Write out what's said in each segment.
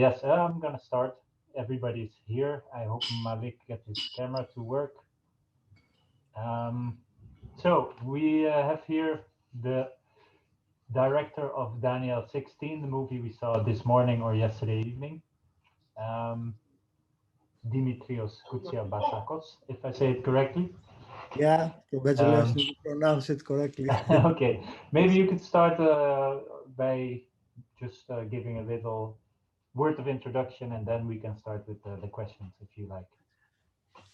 Yes, I'm gonna start. Everybody's here. I hope Malik gets his camera to work. So we have here the director of Daniel 16, the movie we saw this morning or yesterday evening. Dimitris Koutsiabasakos, if I say it correctly. Yeah, congratulations, you pronounced it correctly. Okay, maybe you could start by just giving a little word of introduction, and then we can start with the questions if you like.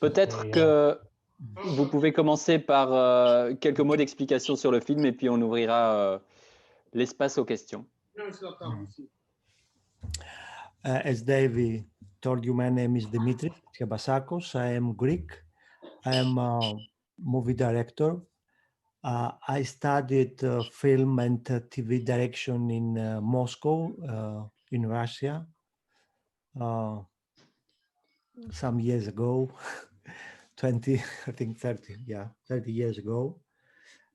Peut-être que vous pouvez commencer par quelques mots d'explication sur le film et puis on ouvrira l'espace aux questions. As Davey told you, my name is Dimitris Koutsiabasakos. I am Greek. I am a movie director. I studied film and TV direction in Moscow, in Russia, some years ago, 20, I think 30, yeah, 30 years ago.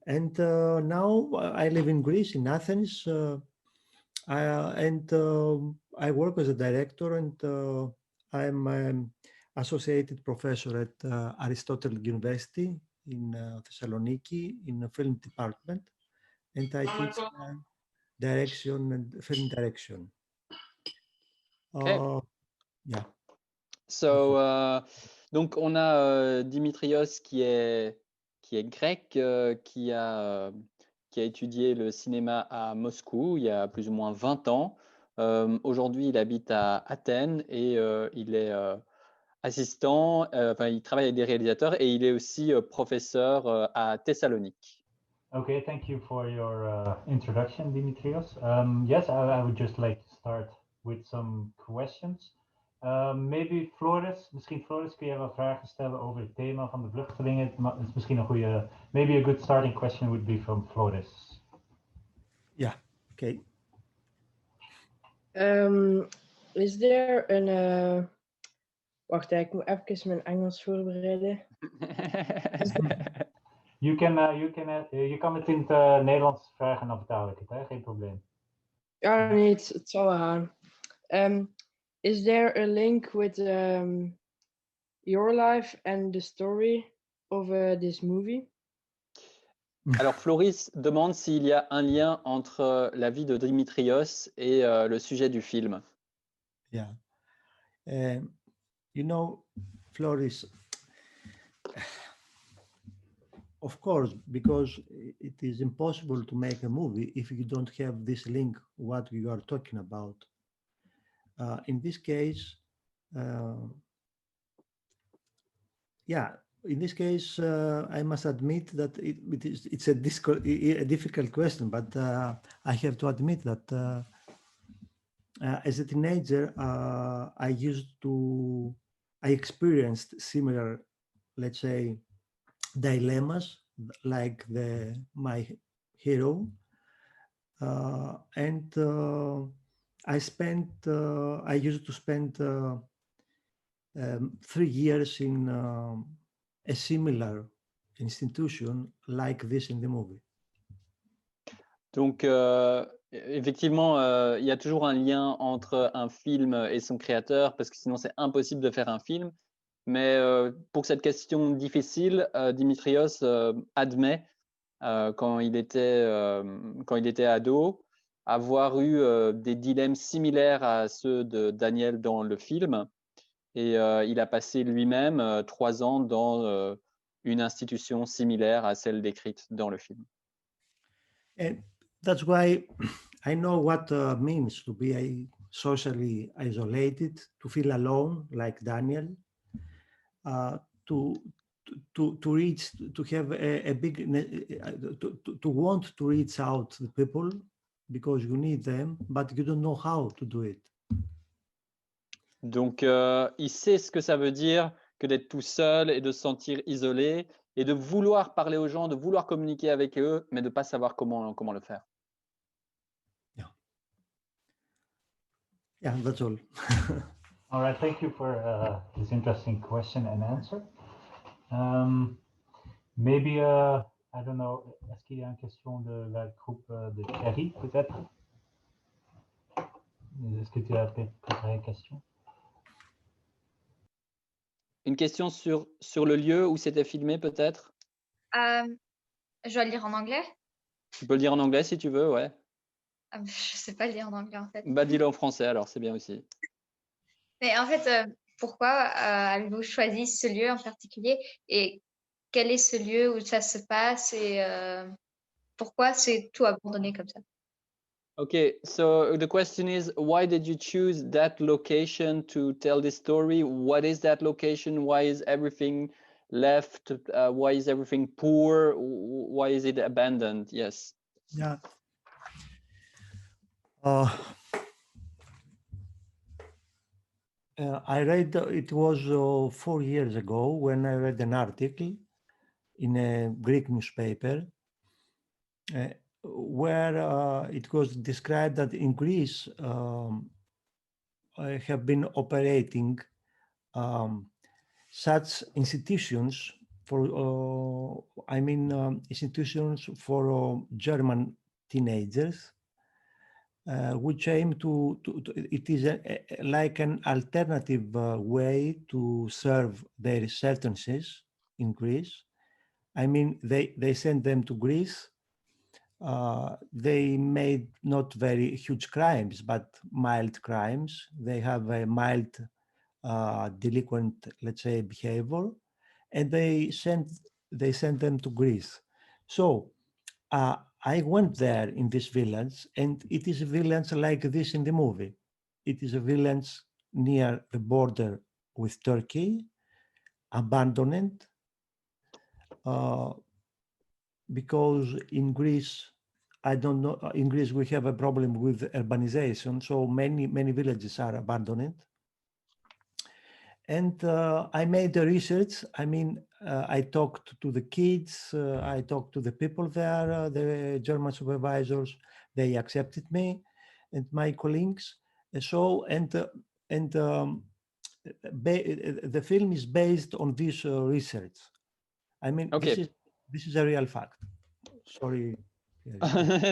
And now I live in Greece, in Athens, I work as a director, and I'm an associated professor at Aristotle University in Thessaloniki in the film department, and I teach direction and film direction. Okay. Yeah. So, donc on a Dimitrios qui est grec, qui a étudié le cinéma à Moscou il y a plus ou moins 20 ans. Aujourd'hui, il habite à Athènes et il est assistant, il travaille avec des réalisateurs et il est aussi professeur à Thessalonique. Okay, thank you for your introduction, Dimitrios. Yes, I would just like to start with some questions. Maybe misschien Floris, kun je wat vragen stellen over het thema van de vluchtelingen? Het is misschien een goede, maybe a good starting question would be from Floris. Yeah, okay. Is there een... Wacht, ik moet even mijn Engels voorbereiden. Je kan het in het Nederlands vragen en dan vertaal ik het, hè? Geen probleem. Ja, nee, het zal wel gaan. Is there a link with your life and the story of this movie? Alors Floris demande s'il y a un lien entre la vie de Dimitrios et le sujet du film. Yeah. You know, Floris, of course, because it is impossible to make a movie if you don't have this link, what you are talking about. In this case, I must admit that it's a difficult question, but I have to admit that as a teenager, I experienced similar, let's say, dilemmas like my hero, and I used to spend 3 years in a similar institution like this in the movie. Donc, effectivement, il y a toujours un lien entre un film et son créateur, parce que sinon c'est impossible de faire un film. Mais pour cette question difficile, Dimitrios admet, quand il était ado, avoir eu des dilemmes similaires à ceux de Daniel dans le film. Et il a passé lui-même 3 ans dans une institution similaire à celle décrite dans le film. And that's why I know what means to be socially isolated, to feel alone like Daniel, to have a big, to want to reach out to people because you need them, but you don't know how to do it. Donc, il sait ce que ça veut dire que d'être tout seul et de se sentir isolé et de vouloir parler aux gens, de vouloir communiquer avec eux, mais de ne pas savoir comment le faire. Yeah, that's all. All right, thank you for this interesting question and answer. Maybe, I don't know, est-ce qu'il y a une question de la groupe de Thierry, peut-être? Est-ce que tu as préparé une question? Une question sur le lieu où c'était filmé, peut-être? Je dois le lire en anglais? Tu peux le dire en anglais si tu veux, ouais. Je sais pas le lire en anglais en fait. Bah, dis-le en français alors, c'est bien aussi. Mais en fait, pourquoi avez-vous choisi ce lieu en particulier et quel est ce lieu où ça se passe et pourquoi c'est tout abandonné comme ça? Okay, so the question is, why did you choose that location to tell this story? What is that location? Why is everything left? Why is everything poor? Why is it abandoned? Yes. Yeah. I read, it was 4 years ago when I read an article in a Greek newspaper where it was described that in Greece have been operating such institutions for, institutions for German teenagers, which aim to it is like an alternative way to serve their sentences in Greece. I mean, they send them to Greece. They made not very huge crimes, but mild crimes. They have a mild delinquent, let's say, behavior, and they send them to Greece. So I went there in this village, and it is a village like this in the movie. It is a village near the border with Turkey, abandoned, because in Greece, I don't know, in Greece we have a problem with urbanization, so many villages are abandoned. And I made the research. I mean, I talked to the kids, I talked to the people there, the German supervisors. They accepted me and my colleagues. The film is based on this research. I mean, Okay. this is a real fact. Sorry.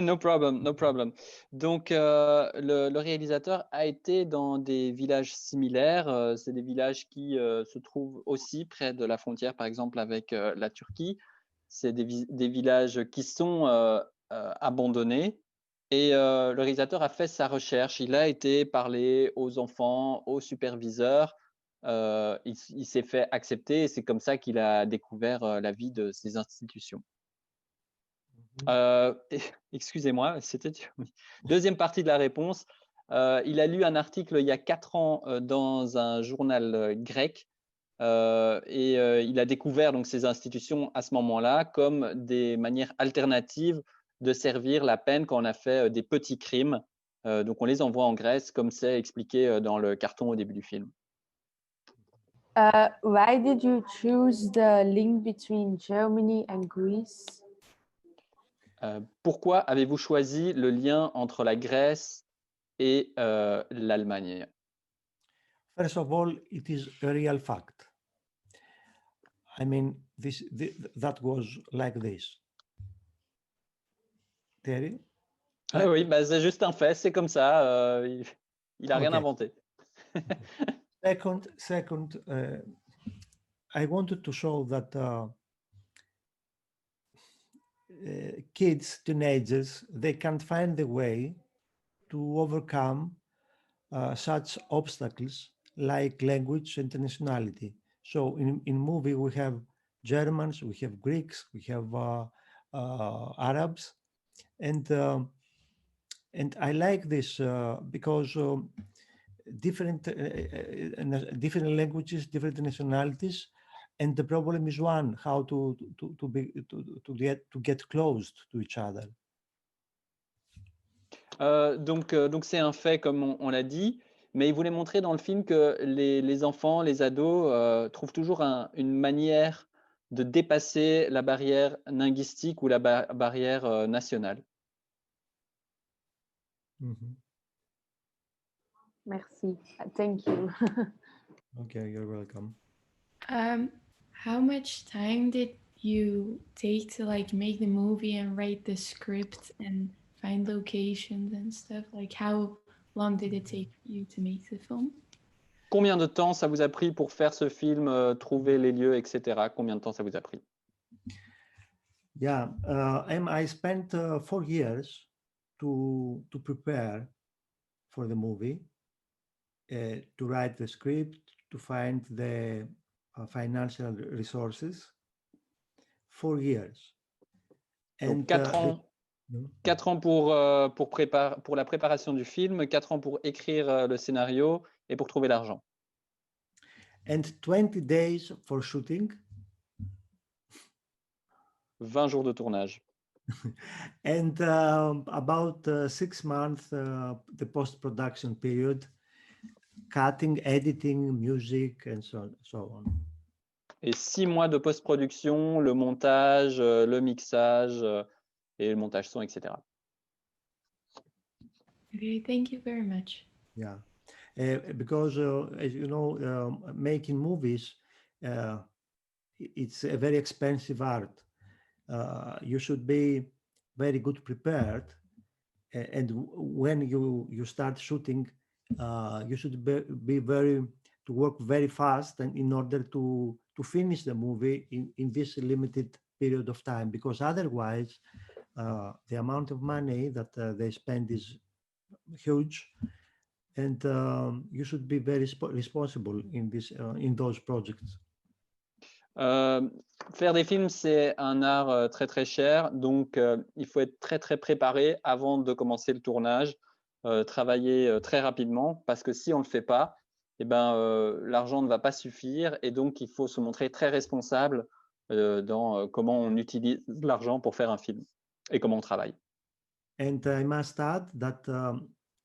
No problem, no problem. Donc, le réalisateur a été dans des villages similaires. C'est des villages qui se trouvent aussi près de la frontière, par exemple, avec la Turquie. C'est des villages qui sont abandonnés. Et le réalisateur a fait sa recherche. Il a été parler aux enfants, aux superviseurs. Il s'est fait accepter et c'est comme ça qu'il a découvert la vie de ces institutions. Excusez-moi, c'était deuxième partie de la réponse. Il a lu un article il y a 4 ans dans un journal grec et il a découvert donc ces institutions à ce moment-là comme des manières alternatives de servir la peine quand on a fait des petits crimes. Donc on les envoie en Grèce, comme c'est expliqué dans le carton au début du film. Why did you choose the link between Germany and Greece? Pourquoi avez-vous choisi le lien entre la Grèce et l'Allemagne? First of all, it is a real fact. I mean, that was like this. Terry? Ah oui, bah, c'est juste un fait, c'est comme ça. Il n'a rien inventé. Second, I wanted to show that kids, teenagers, they can find the way to overcome such obstacles like language and nationality. So in movie we have Germans, we have Greeks, we have Arabs, and I like this because different languages, different nationalities, and the problem is one: how to get close to each other. Donc c'est un fait comme on l'a dit, mais il voulait montrer dans le film que les enfants, les ados trouvent toujours une manière de dépasser la barrière linguistique ou la barrière nationale. Mm-hmm. Merci. Thank you. Okay, you're welcome. How much time did you take to like make the movie and write the script and find locations and stuff? Like how long did it take you to make the film? Combien de temps ça vous a pris pour faire ce film, trouver les lieux, etc. Combien de temps ça vous a pris? Yeah, I spent 4 years to prepare for the movie, to write the script, to find the financial resources. 4 years. Donc 4 ans, 4 ans pour la préparation du film, 4 ans pour écrire le scénario et pour trouver l'argent. And 20 days for shooting. 20 jours de tournage. And about 6 months, the post-production period, cutting, editing, music, and so on. Et 6 mois de post-production, le montage, le mixage et le montage son, etc. Okay, thank you very much. Yeah, because as you know, making movies, it's a very expensive art. You should be very good prepared, and when you start shooting, you should be to work very fast, and in order to finish the movie in this limited period of time, because otherwise the amount of money that they spend is huge, and you should be very responsible in those projects. Faire des films, c'est un art très très cher, donc il faut être très très préparé avant de commencer le tournage, travailler très rapidement, parce que si on ne le fait pas, eh ben, l'argent ne va pas suffire, et donc il faut se montrer très responsable dans comment on utilise l'argent pour faire un film et comment on travaille. And I must add that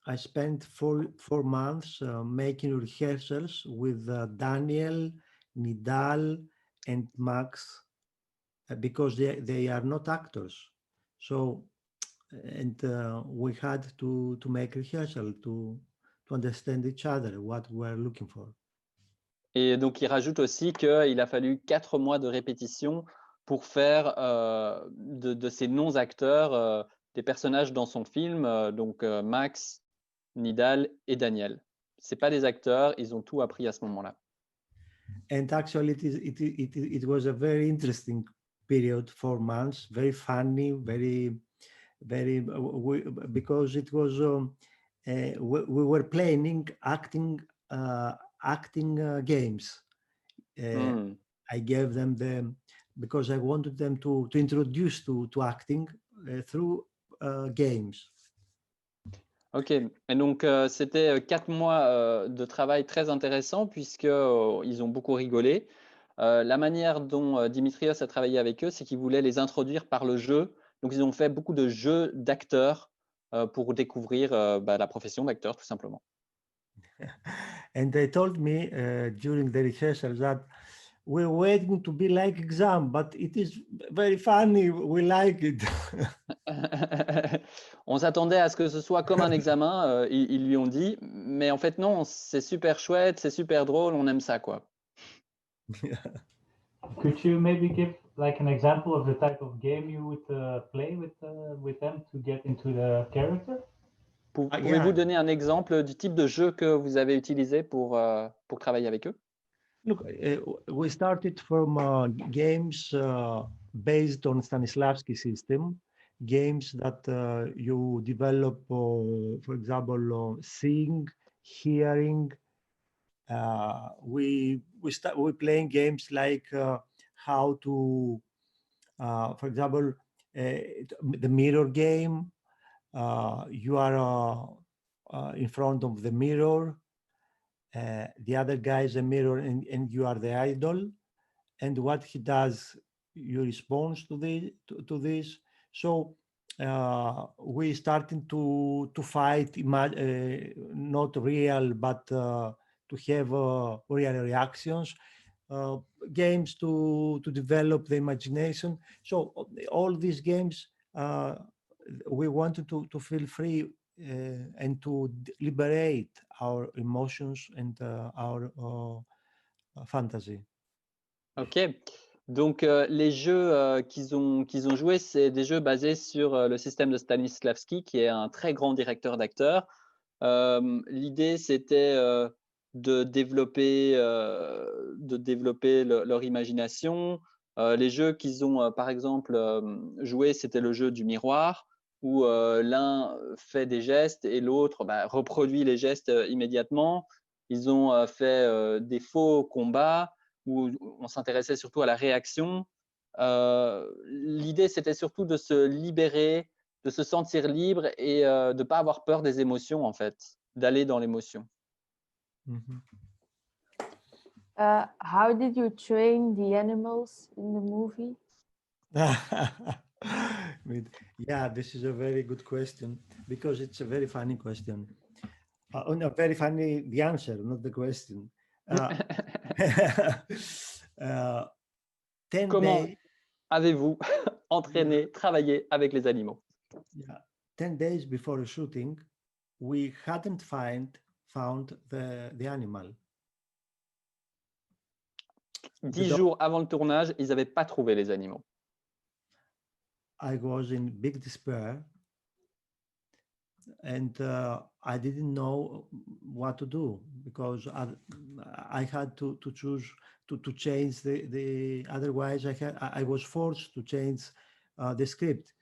I spent 4 months making rehearsals with Daniel, Nidal, and Max, because they are not actors. So, and we had to make rehearsal to understand each other, what we're looking for. Et donc, il rajoute aussi qu'il a fallu 4 mois de répétition pour faire de ces non-acteurs des personnages dans son film, donc Max, Nidal et Daniel. Ce pas des acteurs, ils ont tout appris à ce moment-là. And actually, it was a very interesting period, 4 months, very funny, very, because it was we were playing acting games. I gave them because I wanted them to introduce to acting through games. Ok, et donc c'était 4 mois de travail très intéressant puisqu'ils ont beaucoup rigolé. La manière dont Dimitrios a travaillé avec eux, c'est qu'il voulait les introduire par le jeu. Donc ils ont fait beaucoup de jeux d'acteurs pour découvrir la profession d'acteur tout simplement. And they told me during the rehearsal that we're waiting to be like exam, but it is very funny. We like it. On s'attendait à ce que ce soit comme un examen, ils lui ont dit, mais en fait non, c'est super chouette, c'est super drôle, on aime ça quoi. Could you maybe give like an example of the type of game you would play with them to get into the character? Pouvez-vous donner un exemple du type de jeu que vous avez utilisé pour travailler avec eux? Look, we started from games based on Stanislavski system, games that you develop, for example, seeing, hearing. We playing games like how to, for example, the mirror game. You are in front of the mirror. The other guy is a mirror, and you are the idol. And what he does, you respond to this. So we started to fight, not real, but to have real reactions. Games to develop the imagination. So all these games, we wanted to feel free and to liberate our emotions and our fantasy. Ok, donc les jeux qu'ils ont joués, c'est des jeux basés sur le système de Stanislavski, qui est un très grand directeur d'acteurs. L'idée, c'était de développer leur imagination. Les jeux qu'ils ont, par exemple, joués, c'était le jeu du miroir, où l'un fait des gestes et l'autre reproduit les gestes immédiatement. Ils ont fait des faux combats, où on s'intéressait surtout à la réaction. L'idée, c'était surtout de se libérer, de se sentir libre et de ne pas avoir peur des émotions, en fait, d'aller dans l'émotion. Mhm. How did you train the animals in the movie? Yeah, this is a very good question because it's a very funny question. Very funny, the answer, not the question. 10 Comment days, avez-vous entraîné, travaillé avec les animaux? yeah, 10 days before a shooting, we hadn't found the animal. 10 jours avant le tournage, ils n'avaient pas trouvé les animaux. I was in big despair and I didn't know what to do because I had to choose to change the otherwise I was forced to change the script.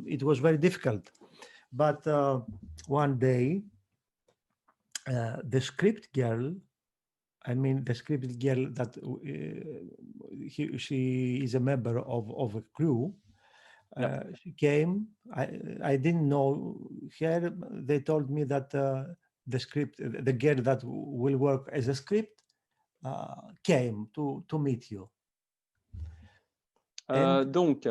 It was very difficult, but one day the script girl, I mean the script girl that she is a member of a crew. She came. I didn't know her. They told me that the script, the girl that will work as a script, came to meet you. Donc,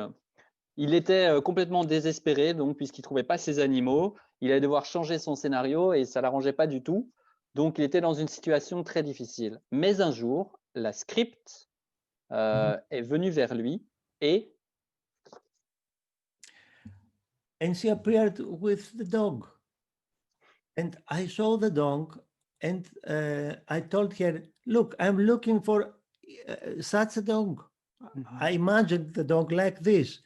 il était complètement désespéré, donc puisqu'il trouvait pas ses animaux, il allait devoir changer son scénario et ça l'arrangeait pas du tout. Donc, il était dans une situation très difficile. Mais un jour, la script est venue vers lui et she appeared with the dog, and I saw the dog, and I told her, "Look, I'm looking for such a dog. I imagined the dog like this.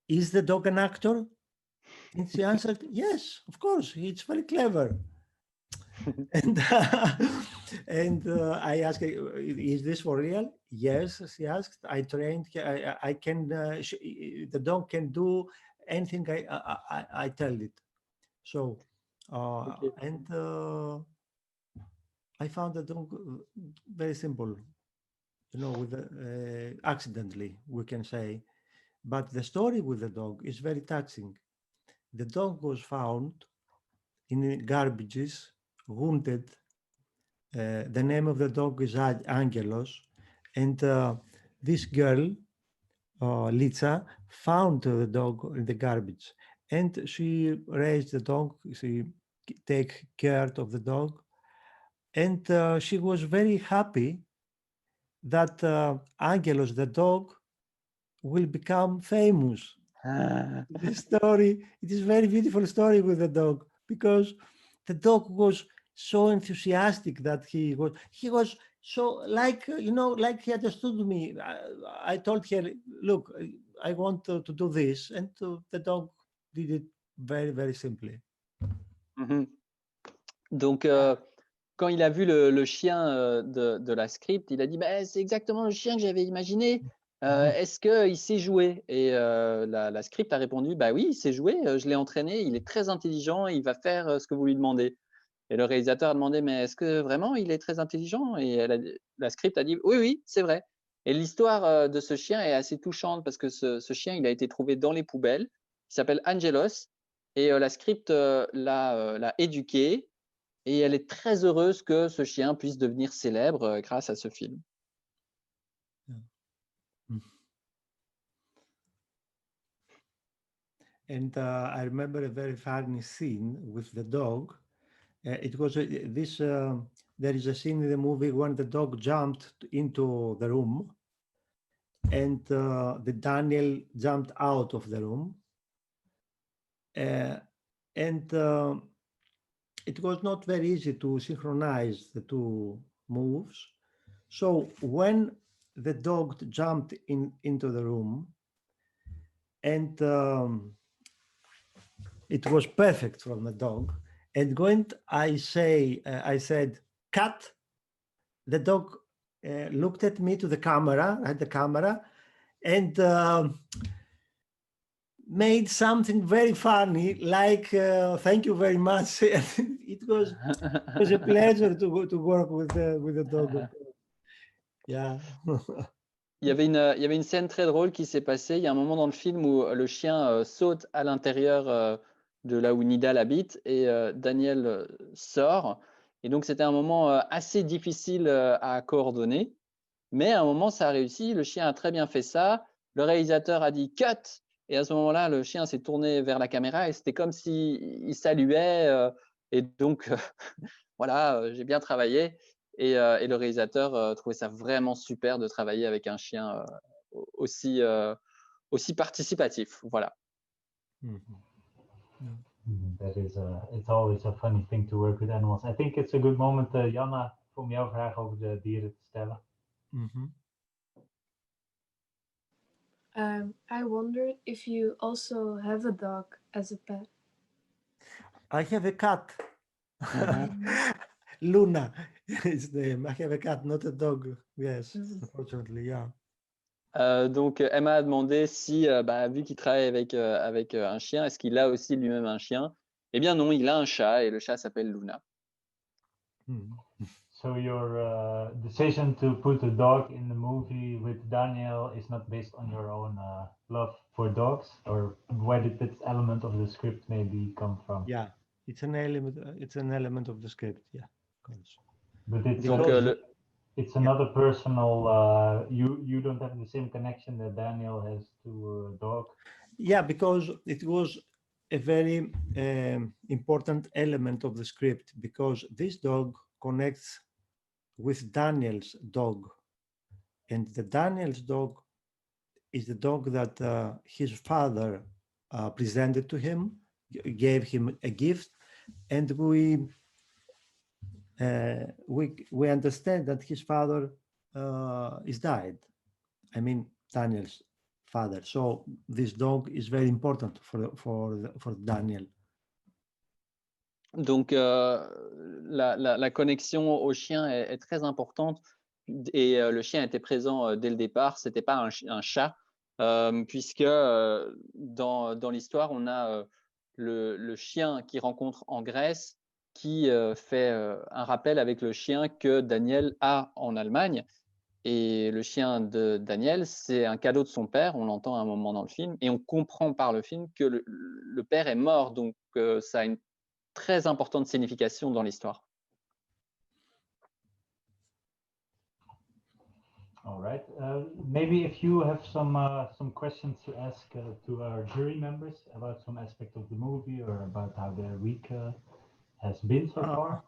Is the dog an actor?" And she answered, "Yes, of course. It's very clever." And I asked her, "Is this for real?" "Yes," she asked. "I trained. I can. The dog can do anything I tell it." So, Okay. and I found the dog very simple. You know, with accidentally we can say, but the story with the dog is very touching. The dog was found in garbages, wounded. The name of the dog is Angelos, and this girl, Litsa, found the dog in the garbage, and she raised the dog. She take care of the dog, and she was very happy that Angelos, the dog, will become famous. The story, it is very beautiful story with the dog because the dog was so enthusiastic that he was so like like he understood me. I told her, "Look, I want to do this," and the dog did it very, very simply. Donc, quand il a vu le chien de la script, il a dit c'est exactement le chien que j'avais imaginé. Est-ce qu'il sait jouer? Et la script a répondu oui, il sait jouer, je l'ai entraîné, il est très intelligent, il va faire ce que vous lui demandez. Et le réalisateur a demandé mais est-ce que vraiment il est très intelligent? Et la script a dit oui, oui, c'est vrai. Et l'histoire de ce chien est assez touchante parce que ce chien, il a été trouvé dans les poubelles. Il s'appelle Angelos et la script l'a éduqué. Et elle est très heureuse que ce chien puisse devenir célèbre grâce à ce film. And I remember a very funny scene with the dog. It was there is a scene in the movie when the dog jumped into the room and the Daniel jumped out of the room. And it was not very easy to synchronize the two moves. So when the dog jumped into the room and it was perfect from the dog. And when I said cut, the dog looked at me to the camera, at the camera, and made something very funny, like "Thank you very much." It was a pleasure to work with the dog. Yeah. Il y avait une scène très drôle qui s'est passée. Il y a un moment dans le film où le chien saute à l'intérieur de là où Nidal habite et Daniel sort. Et donc, c'était un moment assez difficile à coordonner. Mais à un moment, ça a réussi. Le chien a très bien fait ça. Le réalisateur a dit « cut ». Et à ce moment-là, le chien s'est tourné vers la caméra et c'était comme s'il saluait. Et donc, voilà, j'ai bien travaillé. Et le réalisateur trouvait ça vraiment super de travailler avec un chien aussi participatif. Voilà. That is it's always a funny thing to work with animals. I think it's a good moment, Janna, om jouw vraag over de dieren te stellen. I wondered if you also have a dog as a pet. I have a cat. Luna is the name. I have a cat, not a dog. Yes, unfortunately, yeah. Donc, Emma a demandé si, vu qu'il travaille avec un chien, est-ce qu'il a aussi lui-même un chien? Eh bien non, il a un chat et le chat s'appelle Luna. So your decision to put a dog in the movie with Daniel is not based on your own love for dogs, or where did this element of the script maybe come from? Yeah, it's an element. It's an element of the script. Yeah, of course. But it's Donc, also, it's another personal. You don't have the same connection that Daniel has to a dog. Yeah, because it was a very important element of the script, because this dog connects with Daniel's dog, and the Daniel's dog is the dog that his father presented to him, gave him a gift, and we understand that his father is died. I mean, Daniel's father. So this dog is very important for Daniel. Donc, la connexion au chien est très importante et le chien était présent dès le départ. C'était pas un chat, puisque dans l'histoire, on a le chien qui rencontre en Grèce qui fait un rappel avec le chien que Daniel a en Allemagne. Et le chien de Daniel, c'est un cadeau de son père, on l'entend à un moment dans le film, et on comprend par le film que le père est mort, donc ça a une très importante signification dans l'histoire. All right. Maybe if you have some questions to ask to our jury members about some aspect of the movie or about how their week has been so far,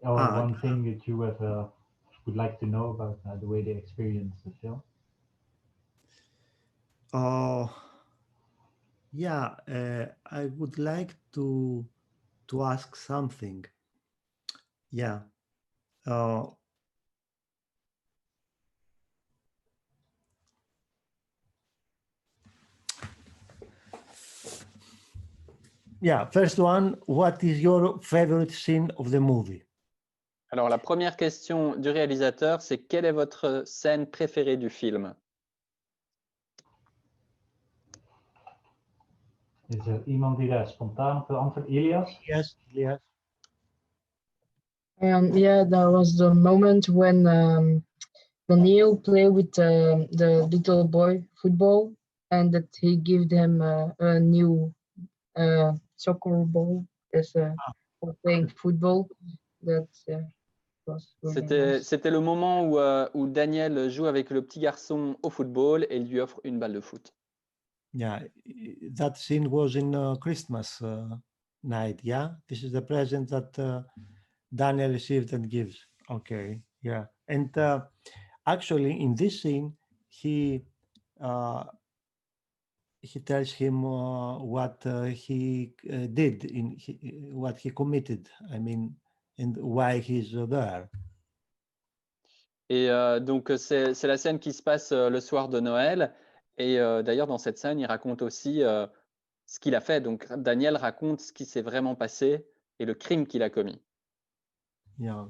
or one thing that you have would like to know about the way they experience the film. Yeah, I would like to ask something. Yeah. Yeah, first one, what is your favorite scene of the movie? Alors, la première question du réalisateur, c'est quelle est votre scène préférée du film? Is er iemand die daar spontaan op antwoordt? Elias? Yes, Elias. Yeah, that was the moment when Daniel played with the little boy football, and that he gave them a new soccer ball as for playing football. That was really nice. C'était le moment où Daniel joue avec le petit garçon au football et il lui offre une balle de foot. Yeah, that scene was in Christmas night. Yeah, this is the present that Daniel received and gives. Okay, yeah, and actually in this scene he tells him what he did, what he committed. I mean, and why he's there. Et donc c'est la scène qui se passe le soir de Noël. Et d'ailleurs dans cette scène, il raconte aussi ce qu'il a fait. Donc, Daniel raconte ce qui s'est vraiment passé et le crime qu'il a commis. Yeah.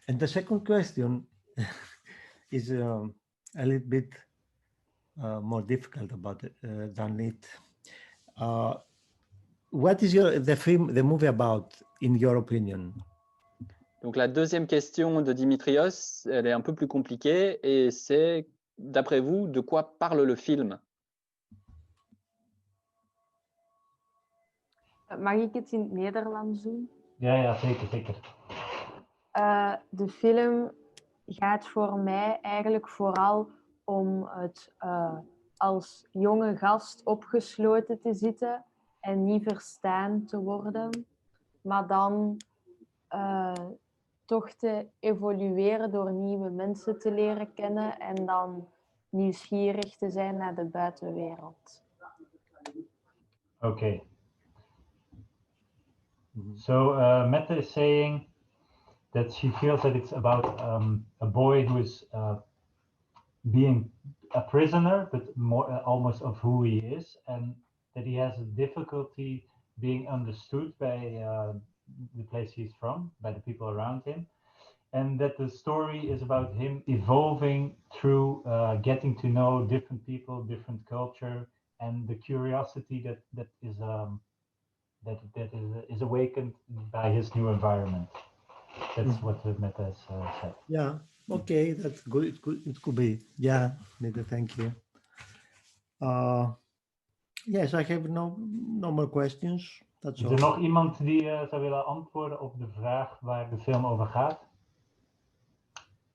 And the second question is a little bit more difficult about than it. What is the movie about, in your opinion? Donc, la deuxième question de Dimitrios, elle est un peu plus compliquée et c'est, d'après vous, de quoi parle le film? Mag ik het in het Nederlands doen? Ja, zeker, zeker. De film gaat voor mij eigenlijk vooral om het als jonge gast opgesloten te zitten en niet verstaan te worden, maar dan toch te evolueren door nieuwe mensen te leren kennen en dan nieuwsgierig te zijn naar de buitenwereld. Okay. So Mette is saying that she feels that it's about a boy who is being a prisoner, but more almost of who he is, and that he has a difficulty being understood by the place he's from, by the people around him, and that the story is about him evolving through getting to know different people, different culture, and the curiosity that is awakened by his new environment. That's what Mette has said. Yeah, okay, that's good. It could be. Yeah, Mette, thank you. Yes, I have no more questions. That's Is all. er nog iemand die zou willen antwoorden op de vraag waar de film over gaat?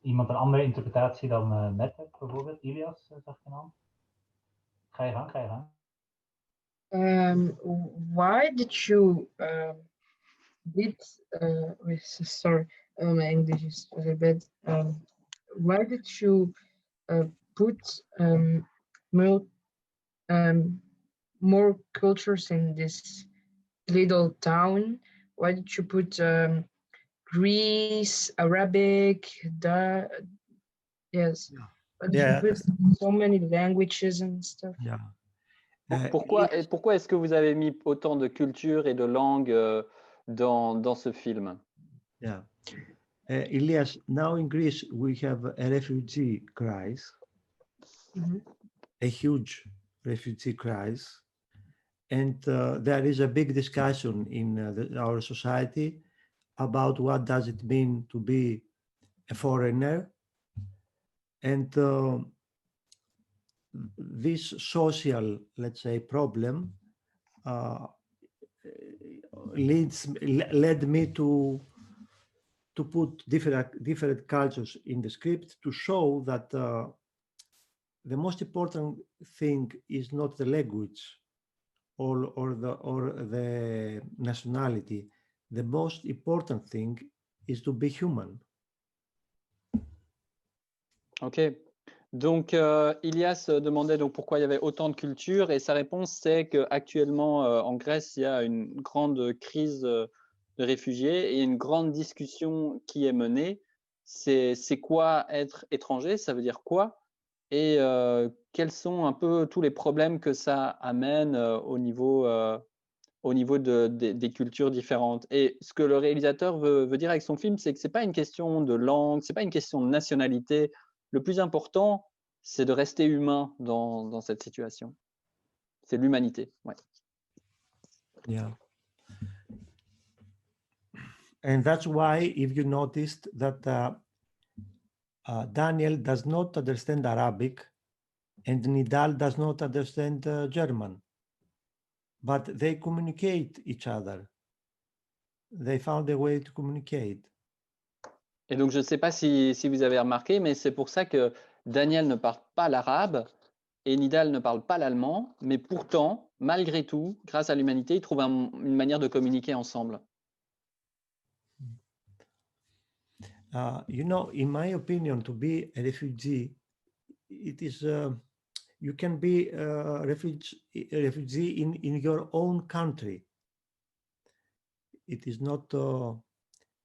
Iemand een andere interpretatie dan Mette, bijvoorbeeld? Ilias, zag ik een hand. Ga je gang, ga je gang. Why did you sorry, my English is very bad. Why did you put more cultures in this little town? Why did you put Greece, Arabic, yes? Yeah. Why did you put so many languages and stuff? Yeah. Pourquoi est-ce que vous avez mis autant de cultures et de langues dans ce film? Yeah. Elias, now in Greece we have a refugee crisis, a huge refugee crisis, and there is a big discussion in our society about what does it mean to be a foreigner, and this social, let's say, problem led me to put different cultures in the script to show that the most important thing is not the language or the nationality. The most important thing is to be human. Ok. Donc, Ilias demandait donc pourquoi il y avait autant de cultures et sa réponse c'est qu'actuellement en Grèce, il y a une grande crise de réfugiés et une grande discussion qui est menée. C'est quoi être étranger? Ça veut dire quoi? Et quels sont un peu tous les problèmes que ça amène au niveau des cultures différentes. Et ce que le réalisateur veut dire avec son film, c'est que ce n'est pas une question de langue, ce n'est pas une question de nationalité. Le plus important, c'est de rester humain dans cette situation. C'est l'humanité. Ouais. Yeah. And that's why, if you noticed that Daniel does not understand Arabic and Nidal does not understand German, but they communicate each other. They found a way to communicate. Et donc, je ne sais pas si vous avez remarqué, mais c'est pour ça que Daniel ne parle pas l'arabe et Nidal ne parle pas l'allemand, mais pourtant, malgré tout, grâce à l'humanité, ils trouvent une manière de communiquer ensemble. You know, in my opinion, to be a refugee, it is you can be a refugee in your own country. It is not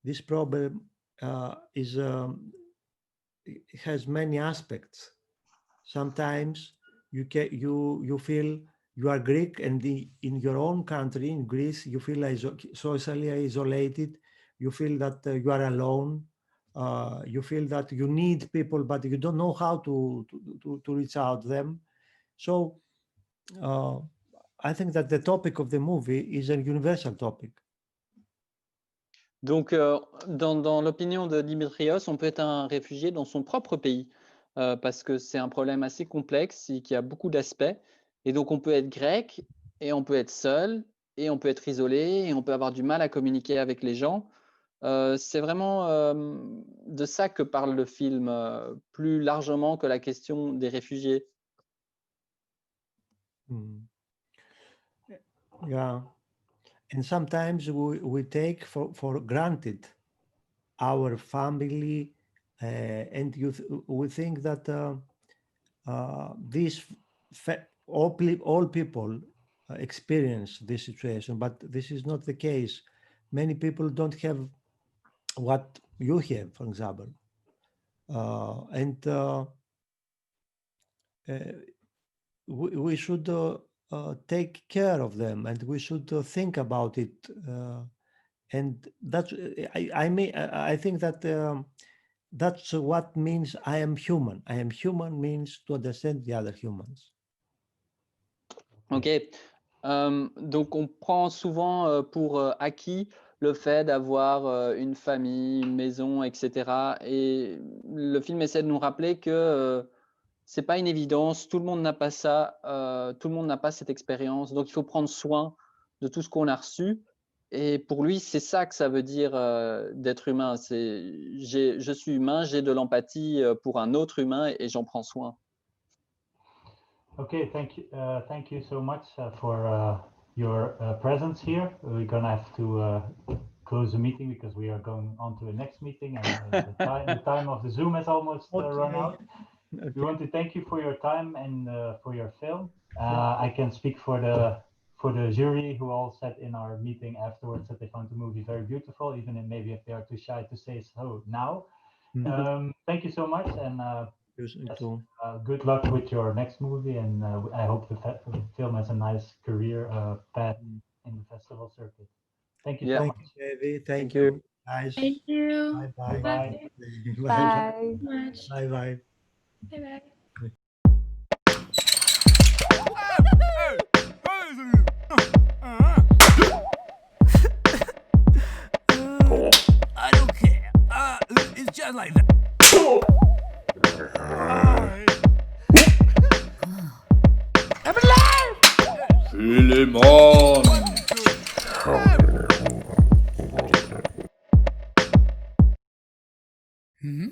this problem has many aspects. Sometimes you feel you are Greek, and in your own country, in Greece, you feel socially isolated. You feel that you are alone. You feel that you need people, but you don't know how to reach out to them. So I think that the topic of the movie is a universal topic. Donc, dans l'opinion de Dimitrios, on peut être un réfugié dans son propre pays parce que c'est un problème assez complexe et qui a beaucoup d'aspects. Et donc, on peut être grec et on peut être seul et on peut être isolé et on peut avoir du mal à communiquer avec les gens. C'est vraiment de ça que parle le film, plus largement que la question des réfugiés. Yeah. And sometimes we take for granted our family, and we think that all people experience this situation, but this is not the case. Many people don't have what you have, for example, and we should take care of them, and we should think about it. And that's I think that that's what means I am human. I am human means to understand the other humans. Ok. Donc, on prend souvent pour acquis le fait d'avoir une famille, une maison, etc. Et le film essaie de nous rappeler que c'est pas une évidence. Tout le monde n'a pas ça. Tout le monde n'a pas cette expérience. Donc, il faut prendre soin de tout ce qu'on a reçu. Et pour lui, c'est ça que ça veut dire d'être humain. Je suis humain, j'ai de l'empathie pour un autre humain et j'en prends soin. Okay, thank you so much for your presence here. We're gonna have to close the meeting because we are going on to the next meeting, and the time of the Zoom has almost run out. Okay. We want to thank you for your time and for your film. I can speak for the jury who all said in our meeting afterwards that they found the movie very beautiful, even if maybe if they are too shy to say so now. Thank you so much, and good luck with your next movie, and I hope the film has a nice career path in the festival circuit. Thank you so much. David. Thank you. Guys. Thank you. Bye bye. Bye. Bye bye. Bye bye. I don't care. It's just like that. I'm alive! Filem'On! Mm-hmm.